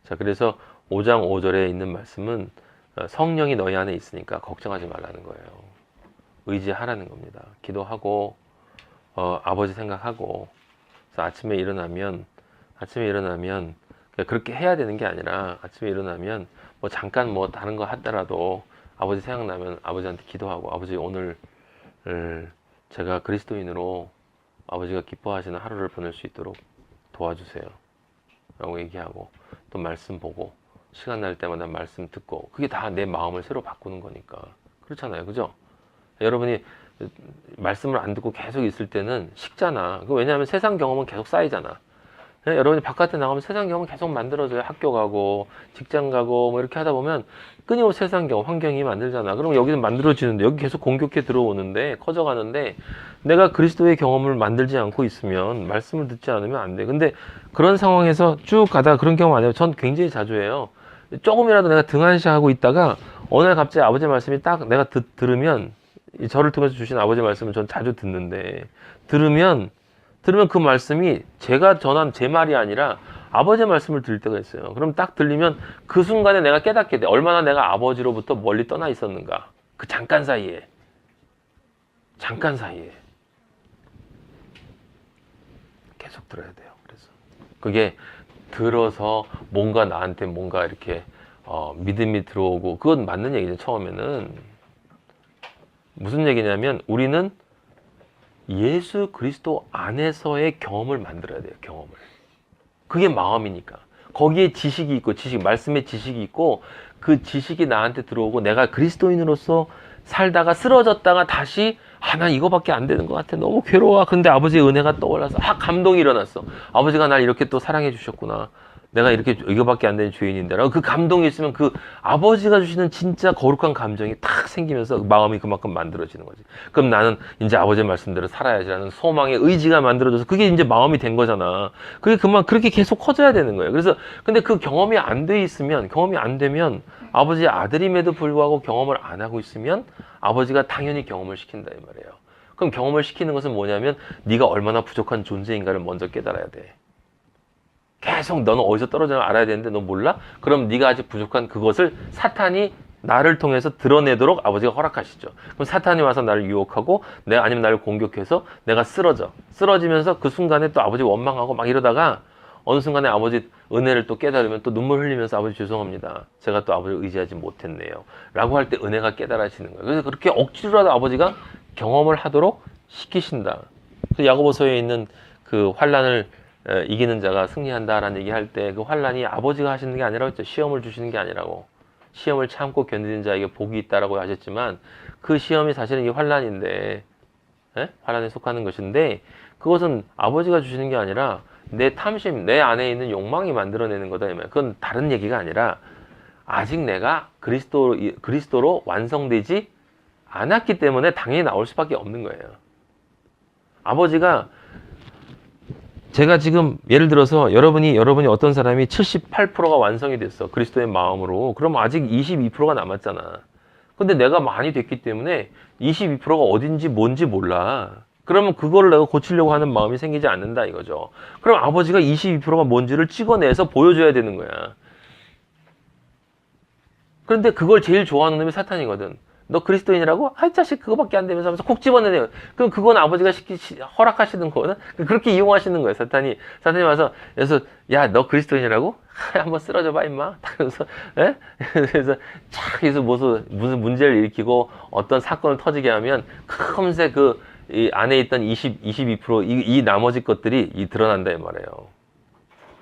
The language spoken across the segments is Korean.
자, 그래서 5장 5절에 있는 말씀은 성령이 너희 안에 있으니까 걱정하지 말라는 거예요. 의지하라는 겁니다. 기도하고 아버지 생각하고, 그래서 아침에 일어나면 그렇게 해야 되는 게 아니라, 아침에 일어나면 뭐 잠깐 뭐 다른 거 하더라도 아버지 생각나면 아버지한테 기도하고, 아버지 오늘 제가 그리스도인으로 아버지가 기뻐하시는 하루를 보낼 수 있도록 도와주세요 라고 얘기하고, 또 말씀 보고, 시간 날 때마다 말씀 듣고, 그게 다 내 마음을 새로 바꾸는 거니까. 그렇잖아요, 그죠? 여러분이 말씀을 안 듣고 계속 있을 때는 식잖아. 왜냐하면 세상 경험은 계속 쌓이잖아. 여러분이 바깥에 나가면 세상 경험 계속 만들어져요. 학교 가고 직장 가고 뭐 이렇게 하다 보면 끊임없이 세상 경험, 환경이 만들잖아. 그럼 여기는 만들어지는데, 여기 계속 공격해 들어오는데, 커져가는데, 내가 그리스도의 경험을 만들지 않고 있으면, 말씀을 듣지 않으면 안 돼. 근데 그런 상황에서 쭉 가다가 그런 경험 안 해요. 전 굉장히 자주 해요. 조금이라도 내가 등한시하고 있다가 어느 날 갑자기 아버지 말씀이 딱 내가 들으면, 저를 통해서 주신 아버지 말씀을 전 자주 듣는데, 들으면 그 말씀이 제가 전한 제 말이 아니라 아버지의 말씀을 들을 때가 있어요. 그럼 딱 들리면 그 순간에 내가 깨닫게 돼. 얼마나 내가 아버지로부터 멀리 떠나 있었는가. 그 잠깐 사이에 계속 들어야 돼요. 그래서 그게 들어서 뭔가 나한테 뭔가 이렇게 믿음이 들어오고, 그건 맞는 얘기죠. 처음에는 무슨 얘기냐면, 우리는 예수 그리스도 안에서의 경험을 만들어야 돼요. 경험을. 그게 마음이니까. 거기에 지식이 있고, 말씀의 지식이 있고, 그 지식이 나한테 들어오고, 내가 그리스도인으로서 살다가 쓰러졌다가 다시 난 이거밖에 안 되는 것 같아. 너무 괴로워. 근데 아버지의 은혜가 떠올라서 감동이 일어났어. 아버지가 날 이렇게 또 사랑해 주셨구나. 내가 이거밖에 안 되는 죄인인데 라고 그 감동이 있으면, 그 아버지가 주시는 진짜 거룩한 감정이 탁 생기면서 마음이 그만큼 만들어지는 거지. 그럼 나는 이제 아버지의 말씀대로 살아야지라는 소망의 의지가 만들어져서 그게 이제 마음이 된 거잖아. 그게 그렇게 계속 커져야 되는 거예요. 그래서 근데 그 경험이 안 되면 아버지의 아들임에도 불구하고 경험을 안 하고 있으면 아버지가 당연히 경험을 시킨다 이 말이에요. 그럼 경험을 시키는 것은 뭐냐면, 네가 얼마나 부족한 존재인가를 먼저 깨달아야 돼. 계속 너는 어디서 떨어지나 알아야 되는데 너 몰라? 그럼 네가 아직 부족한 그것을 사탄이 나를 통해서 드러내도록 아버지가 허락하시죠. 그럼 사탄이 와서 나를 유혹하고, 아니면 나를 공격해서 내가 쓰러지면서 그 순간에 또 아버지 원망하고 막 이러다가 어느 순간에 아버지 은혜를 또 깨달으면 또 눈물 흘리면서, 아버지 죄송합니다. 제가 또 아버지를 의지하지 못했네요. 라고 할 때 은혜가 깨달아지는 거예요. 그래서 그렇게 억지로라도 아버지가 경험을 하도록 시키신다. 그 야고보서에 있는 그 환난을 이기는 자가 승리한다라는 얘기할 때, 그 환난이 아버지가 하시는 게 아니라고 했죠. 시험을 주시는 게 아니라고. 시험을 참고 견디는 자에게 복이 있다라고 하셨지만, 그 시험이 사실은 이 환난인데, 환난에 속하는 것인데, 그것은 아버지가 주시는 게 아니라 내 탐심, 내 안에 있는 욕망이 만들어내는 거다. 그건 다른 얘기가 아니라, 아직 내가 그리스도로 완성되지 않았기 때문에 당연히 나올 수밖에 없는 거예요. 아버지가, 제가 지금 예를 들어서 여러분이 어떤 사람이 78%가 완성이 됐어. 그리스도의 마음으로. 그럼 아직 22%가 남았잖아. 근데 내가 많이 됐기 때문에 22%가 어딘지 뭔지 몰라. 그러면 그거를 내가 고치려고 하는 마음이 생기지 않는다 이거죠. 그럼 아버지가 22%가 뭔지를 찍어내서 보여줘야 되는 거야. 그런데 그걸 제일 좋아하는 놈이 사탄이거든. 너 그리스도인이라고? 아이 자식 그거밖에 안 되면서 하면서 콕 집어내네요. 그럼 그건 아버지가 허락하시는 거는 그렇게 이용하시는 거예요. 사탄이 와서 그래서 야 너 그리스도인이라고? 한번 쓰러져 봐 임마. 그래서 그래서 착 해서 무슨 문제를 일으키고 어떤 사건을 터지게 하면 금세 이 안에 있던 22% 이 나머지 것들이 드러난다 이 말이에요.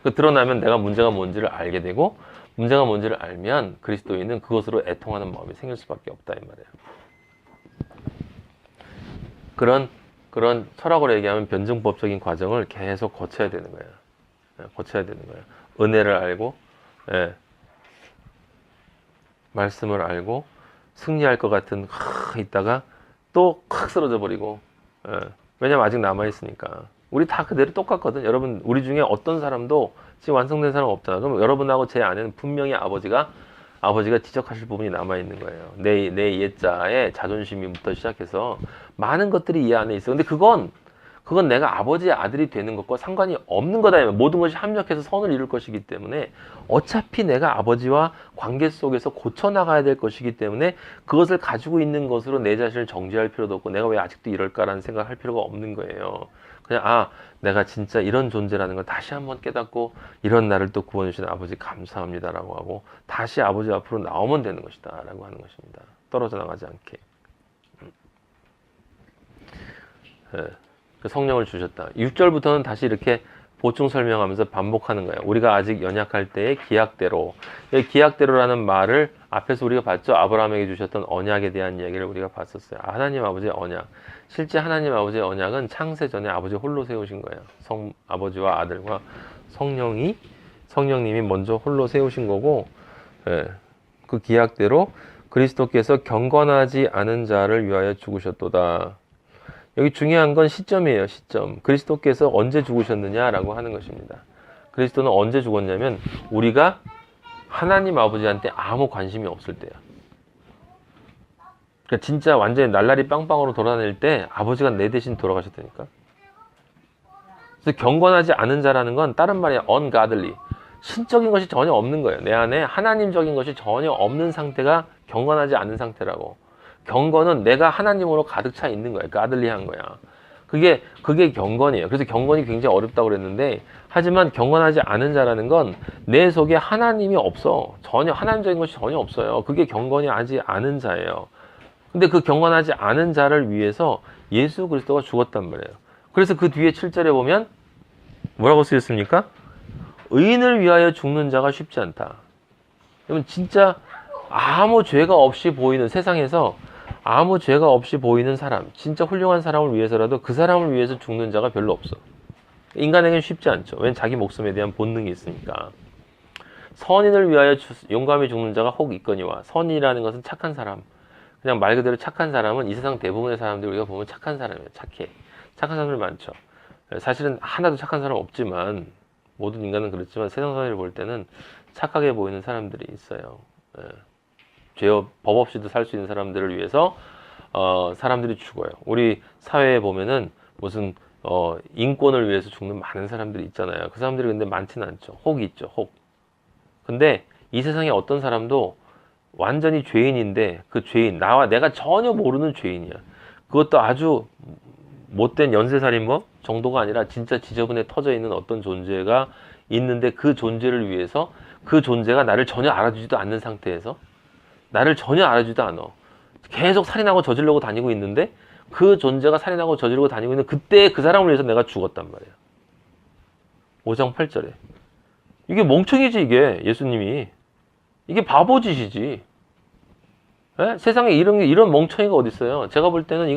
그 드러나면 내가 문제가 뭔지를 알게 되고, 문제가 뭔지를 알면 그리스도인은 그것으로 애통하는 마음이 생길 수밖에 없다 이 말이에요. 그런 철학으로 얘기하면 변증법적인 과정을 계속 거쳐야 되는 거예요. 은혜를 알고, 말씀을 알고 승리할 것 같은 있다가 또 콱 쓰러져 버리고. 왜냐면 아직 남아 있으니까. 우리 다 그대로 똑같거든. 여러분, 우리 중에 어떤 사람도 지금 완성된 사람 없잖아. 그럼 여러분하고 제 안에는 분명히 아버지가 지적하실 부분이 남아 있는 거예요. 내 옛자의 자존심부터 시작해서 많은 것들이 이 안에 있어. 근데 그건 그건 내가 아버지의 아들이 되는 것과 상관이 없는 거다. 모든 것이 합력해서 선을 이룰 것이기 때문에 어차피 내가 아버지와 관계 속에서 고쳐나가야 될 것이기 때문에 그것을 가지고 있는 것으로 내 자신을 정죄할 필요도 없고 내가 왜 아직도 이럴까라는 생각을 할 필요가 없는 거예요. 그냥 내가 진짜 이런 존재라는 걸 다시 한번 깨닫고 이런 나를 또 구원해 주신 아버지 감사합니다라고 하고 다시 아버지 앞으로 나오면 되는 것이다 라고 하는 것입니다. 떨어져 나가지 않게. 네. 성령을 주셨다. 6절부터는 다시 이렇게 보충 설명하면서 반복하는 거예요. 우리가 아직 연약할 때의 기약대로. 기약대로라는 말을 앞에서 우리가 봤죠. 아브라함에게 주셨던 언약에 대한 이야기를 우리가 봤었어요. 하나님 아버지의 언약. 실제 하나님 아버지의 언약은 창세 전에 아버지 홀로 세우신 거예요. 아버지와 아들과 성령님이 먼저 홀로 세우신 거고, 그 기약대로 그리스도께서 경건하지 않은 자를 위하여 죽으셨도다. 여기 중요한 건 시점이에요. 시점. 그리스도께서 언제 죽으셨느냐라고 하는 것입니다. 그리스도는 언제 죽었냐면 우리가 하나님 아버지한테 아무 관심이 없을 때야. 그러니까 진짜 완전히 날라리 빵빵으로 돌아다닐 때 아버지가 내 대신 돌아가셨다니까. 그래서 경건하지 않은 자라는 건 다른 말이야. ungodly. 신적인 것이 전혀 없는 거예요. 내 안에 하나님적인 것이 전혀 없는 상태가 경건하지 않은 상태라고. 경건은 내가 하나님으로 가득 차 있는 거예요. 가들리한 거야. 그게 경건이에요. 그래서 경건이 굉장히 어렵다고 그랬는데, 하지만 경건하지 않은 자라는 건 내 속에 하나님이 없어. 전혀 하나님적인 것이 전혀 없어요. 그게 경건이 하지 않은 자예요. 근데 그 경건하지 않은 자를 위해서 예수 그리스도가 죽었단 말이에요. 그래서 그 뒤에 7절에 보면 뭐라고 쓰였습니까? 의인을 위하여 죽는 자가 쉽지 않다. 그러면 진짜 아무 죄가 없이 보이는 세상에서 아무 죄가 없이 보이는 사람, 진짜 훌륭한 사람을 위해서라도 그 사람을 위해서 죽는 자가 별로 없어. 인간에게는 쉽지 않죠. 왜냐면 자기 목숨에 대한 본능이 있으니까. 선인을 위하여 용감히 죽는 자가 혹 있거니와. 선이라는 것은 착한 사람. 그냥 말 그대로 착한 사람은 이 세상 대부분의 사람들 우리가 보면 착한 사람이에요. 착해. 착한 사람들 많죠. 사실은 하나도 착한 사람 없지만, 모든 인간은 그렇지만 세상 사회를 볼 때는 착하게 보이는 사람들이 있어요. 법 없이도 살 수 있는 사람들을 위해서 사람들이 죽어요. 우리 사회에 보면은 무슨 인권을 위해서 죽는 많은 사람들이 있잖아요. 그 사람들이 근데 많지는 않죠. 혹이 있죠. 혹. 근데 이 세상에 어떤 사람도 완전히 죄인인데 그 죄인, 내가 전혀 모르는 죄인이야. 그것도 아주 못된 연쇄살인범 정도가 아니라 진짜 지저분해 터져 있는 어떤 존재가 있는데 그 존재를 위해서 그 존재가 나를 전혀 알아주지도 않는 상태에서 나를 전혀 알아주지도 않아. 계속 살인하고 저지르고 다니고 있는데 그 존재가 살인하고 저지르고 다니고 있는 그때 그 사람을 위해서 내가 죽었단 말이야. 5장 8절에. 이게 멍청이지 이게 예수님이. 이게 바보짓이지. 에? 세상에 이런 멍청이가 어디 있어요. 제가 볼 때는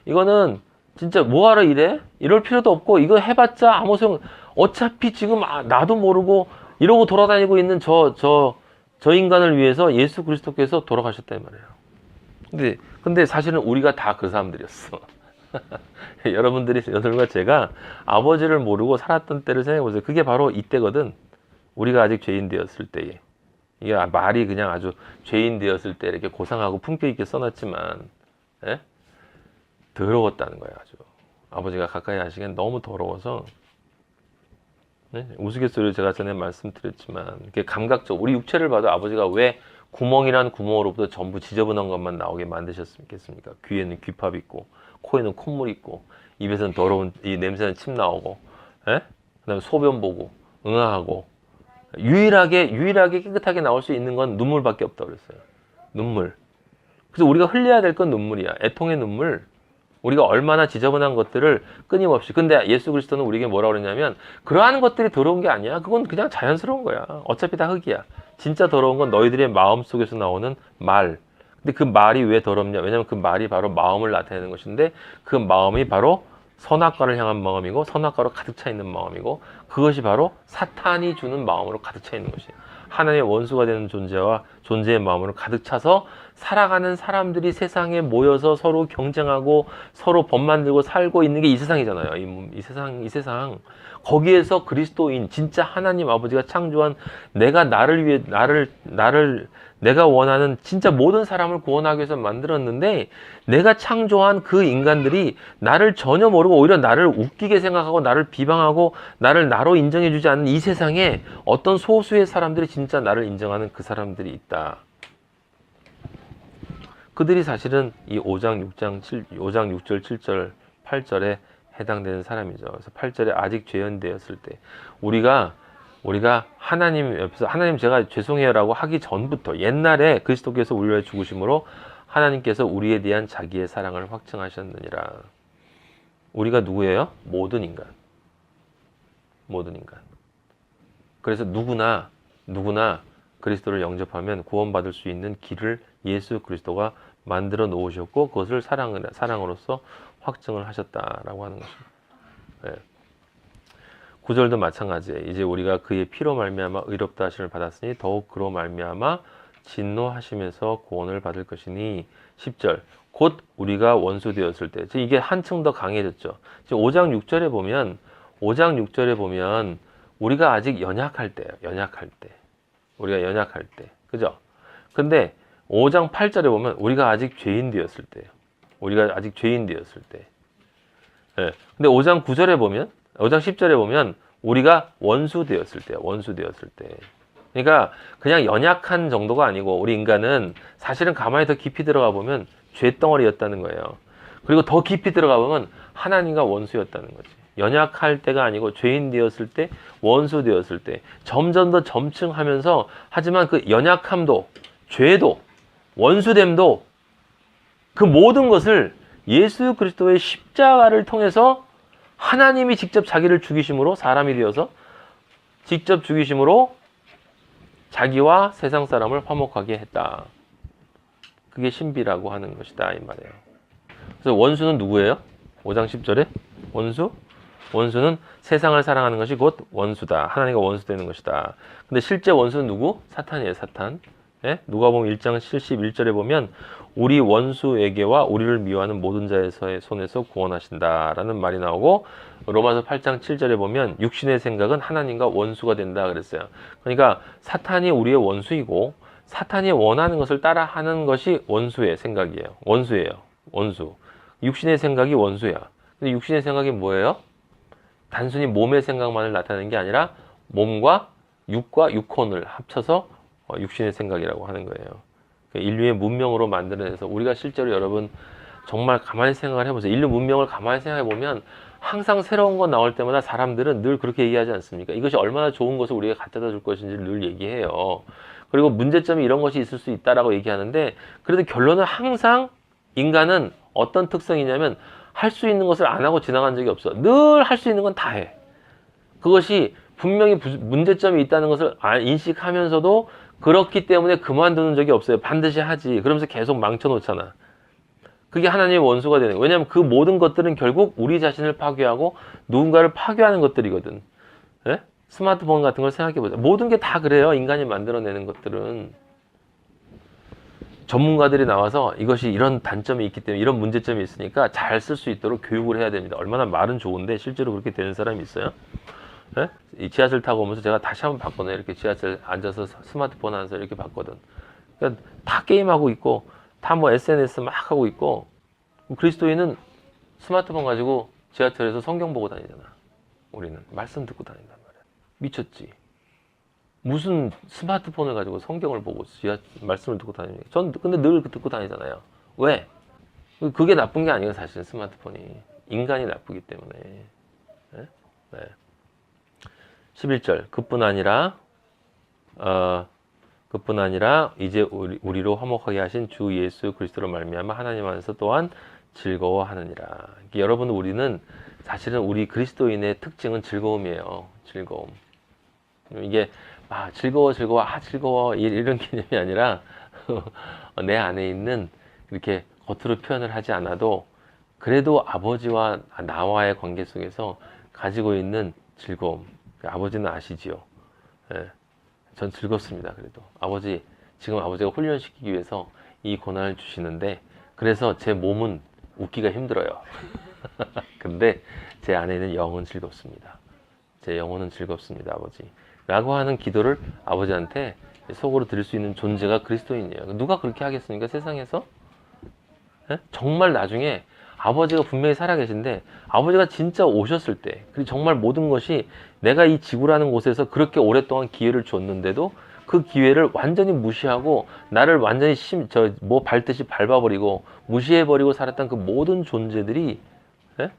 이거는 진짜 뭐하러 이래? 이럴 필요도 없고 이거 해봤자 아무 소용. 어차피 지금 나도 모르고 이러고 돌아다니고 있는 저 인간을 위해서 예수 그리스도께서 돌아가셨다 이 말이에요. 근데 사실은 우리가 다 그 사람들이었어. 여러분들과 제가 아버지를 모르고 살았던 때를 생각해 보세요. 그게 바로 이때거든. 우리가 아직 죄인 되었을 때에. 이게 말이 그냥 아주 죄인 되었을 때 이렇게 고상하고 품격 있게 써놨지만, 더러웠다는 거예요. 아주 아버지가 가까이 하시기엔 너무 더러워서. 우스갯소리를 제가 전에 말씀드렸지만, 이렇게 감각적, 우리 육체를 봐도 아버지가 왜 구멍이란 구멍으로부터 전부 지저분한 것만 나오게 만드셨겠습니까? 귀에는 귀팝 있고, 코에는 콧물 있고, 입에서는 더러운 이 냄새는 침 나오고, 그다음에 소변 보고, 응아하고, 유일하게 깨끗하게 나올 수 있는 건 눈물밖에 없다고 그랬어요. 눈물. 그래서 우리가 흘려야 될 건 눈물이야. 애통의 눈물. 우리가 얼마나 지저분한 것들을 끊임없이. 근데 예수 그리스도는 우리에게 뭐라고 그러냐면, 그러한 것들이 더러운 게 아니야. 그건 그냥 자연스러운 거야. 어차피 다 흙이야. 진짜 더러운 건 너희들의 마음 속에서 나오는 말. 근데 그 말이 왜 더럽냐? 왜냐면 그 말이 바로 마음을 나타내는 것인데, 그 마음이 바로 선악과를 향한 마음이고, 선악과로 가득 차 있는 마음이고, 그것이 바로 사탄이 주는 마음으로 가득 차 있는 것이에요. 하나님의 원수가 되는 존재의 마음으로 가득 차서 살아가는 사람들이 세상에 모여서 서로 경쟁하고 서로 법 만들고 살고 있는 게 이 세상이잖아요. 이 세상. 거기에서 그리스도인, 진짜 하나님 아버지가 창조한 내가 나를 위해, 내가 원하는 진짜 모든 사람을 구원하기 위해서 만들었는데, 내가 창조한 그 인간들이 나를 전혀 모르고 오히려 나를 웃기게 생각하고 나를 비방하고 나를 나로 인정해주지 않는 이 세상에 어떤 소수의 사람들이 진짜 나를 인정하는 그 사람들이 있다. 그들이 사실은 이 5장 6절, 7절, 8절에 해당되는 사람이죠. 그래서 8절에 아직 죄인되었을 때 우리가 하나님 옆에서 하나님 제가 죄송해요라고 하기 전부터 옛날에 그리스도께서 우리를 위해 죽으심으로 하나님께서 우리에 대한 자기의 사랑을 확증하셨느니라. 우리가 누구예요? 모든 인간. 그래서 누구나 그리스도를 영접하면 구원받을 수 있는 길을 예수 그리스도가 만들어 놓으셨고 그것을 사랑으로서 확증을 하셨다라고 하는 것입니다. 네. 9절도 마찬가지예요. 이제 우리가 그의 피로 말미암아 의롭다 하심을 받았으니 더욱 그로 말미암아 진노하시면서 구원을 받을 것이니 10절 곧 우리가 원수 되었을 때 이게 한층 더 강해졌죠. 지금 5장 6절에 보면 우리가 아직 연약할 때예요. 우리가 연약할 때. 그죠? 근데 5장 8절에 보면 우리가 아직 죄인 되었을 때예요. 예. 근데 5장 10절에 보면 우리가 원수 되었을 때예요. 그러니까 그냥 연약한 정도가 아니고 우리 인간은 사실은 가만히 더 깊이 들어가 보면 죄덩어리였다는 거예요. 그리고 더 깊이 들어가 보면 하나님과 원수였다는 거지. 연약할 때가 아니고 죄인 되었을 때, 원수 되었을 때 점점 더 점층하면서 하지만 그 연약함도, 죄도, 원수됨도 그 모든 것을 예수 그리스도의 십자가를 통해서 하나님이 직접 자기를 죽이심으로 사람이 되어서 직접 죽이심으로 자기와 세상 사람을 화목하게 했다. 그게 신비라고 하는 것이다 이 말이에요. 그래서 원수는 누구예요? 5장 10절에 원수는 세상을 사랑하는 것이 곧 원수다. 하나님과 원수되는 것이다. 근데 실제 원수는 누구? 사탄이에요. 사탄. 예? 누가복음 1장 71절에 보면 우리 원수에게와 우리를 미워하는 모든 자의 손에서 구원하신다라는 말이 나오고 로마서 8장 7절에 보면 육신의 생각은 하나님과 원수가 된다 그랬어요. 그러니까 사탄이 우리의 원수이고 사탄이 원하는 것을 따라하는 것이 원수의 생각이에요. 원수. 육신의 생각이 원수야. 근데 육신의 생각이 뭐예요? 단순히 몸의 생각만을 나타내는 게 아니라 몸과 육과 육혼을 합쳐서 육신의 생각이라고 하는 거예요. 인류의 문명으로 만들어내서 우리가 실제로 여러분 정말 가만히 생각을 해보세요. 인류 문명을 가만히 생각해 보면 항상 새로운 거 나올 때마다 사람들은 늘 그렇게 얘기하지 않습니까? 이것이 얼마나 좋은 것을 우리가 갖다 줄 것인지를 늘 얘기해요. 그리고 문제점이 이런 것이 있을 수 있다라고 얘기하는데 그래도 결론은 항상 인간은 어떤 특성이냐면 할 수 있는 것을 안 하고 지나간 적이 없어. 늘 할 수 있는 건 다 해. 그것이 분명히 문제점이 있다는 것을 인식하면서도 그렇기 때문에 그만두는 적이 없어요. 반드시 하지. 그러면서 계속 망쳐놓잖아. 그게 하나님의 원수가 되는 거예요. 왜냐하면 그 모든 것들은 결국 우리 자신을 파괴하고 누군가를 파괴하는 것들이거든. 예? 스마트폰 같은 걸 생각해보자. 모든 게 다 그래요. 인간이 만들어내는 것들은. 전문가들이 나와서 이것이 이런 단점이 있기 때문에 이런 문제점이 있으니까 잘 쓸 수 있도록 교육을 해야 됩니다. 얼마나 말은 좋은데 실제로 그렇게 되는 사람이 있어요? 예? 이 지하철 타고 오면서 제가 다시 한번 봤거든요. 이렇게 지하철 앉아서 스마트폰 하면서 이렇게 봤거든. 그러니까 다 게임하고 있고 다 뭐 SNS 막 하고 있고 그리스도인은 스마트폰 가지고 지하철에서 성경 보고 다니잖아. 우리는 말씀 듣고 다닌단 말이야. 미쳤지. 무슨 스마트폰을 가지고 성경을 보고 말씀을 듣고 다니는 거예요. 전 근데 늘 듣고 다니잖아요. 왜? 그게 나쁜 게 아니에요. 사실은 스마트폰이. 인간이 나쁘기 때문에. 네? 네. 11절 그뿐 아니라 이제 우리로 화목하게 하신 주 예수 그리스도로 말미암아 하나님 안에서 또한 즐거워하느니라. 여러분 우리는 사실은 우리 그리스도인의 특징은 즐거움이에요. 즐거움. 이게 즐거워 이런 개념이 아니라 내 안에 있는 이렇게 겉으로 표현을 하지 않아도 그래도 아버지와 나와의 관계 속에서 가지고 있는 즐거움. 아버지는 아시지요. 예. 전 즐겁습니다. 그래도 아버지, 지금 아버지가 훈련시키기 위해서 이 고난을 주시는데, 그래서 제 몸은 웃기가 힘들어요. 근데 제 안에는 영은 즐겁습니다. 제 영혼은 즐겁습니다, 아버지. 라고 하는 기도를 아버지한테 속으로 드릴 수 있는 존재가 그리스도인이에요. 누가 그렇게 하겠습니까, 세상에서? 예? 정말 나중에 아버지가 분명히 살아계신데, 아버지가 진짜 오셨을 때, 그리고 정말 모든 것이 내가 이 지구라는 곳에서 그렇게 오랫동안 기회를 줬는데도 그 기회를 완전히 무시하고 나를 완전히 밟듯이 밟아버리고 무시해버리고 살았던 그 모든 존재들이, 예?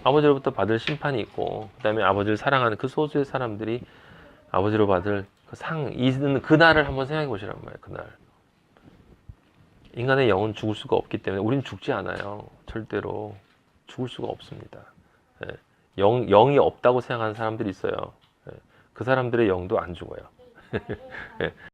아버지로부터 받을 심판이 있고, 그 다음에 아버지를 사랑하는 그 소수의 사람들이 아버지로 받을 그 있는 그날을 한번 생각해 보시란 말이에요. 그날. 인간의 영은 죽을 수가 없기 때문에 우린 죽지 않아요. 절대로 죽을 수가 없습니다. 예. 영이 없다고 생각하는 사람들이 있어요. 예. 그 사람들의 영도 안 죽어요. 예.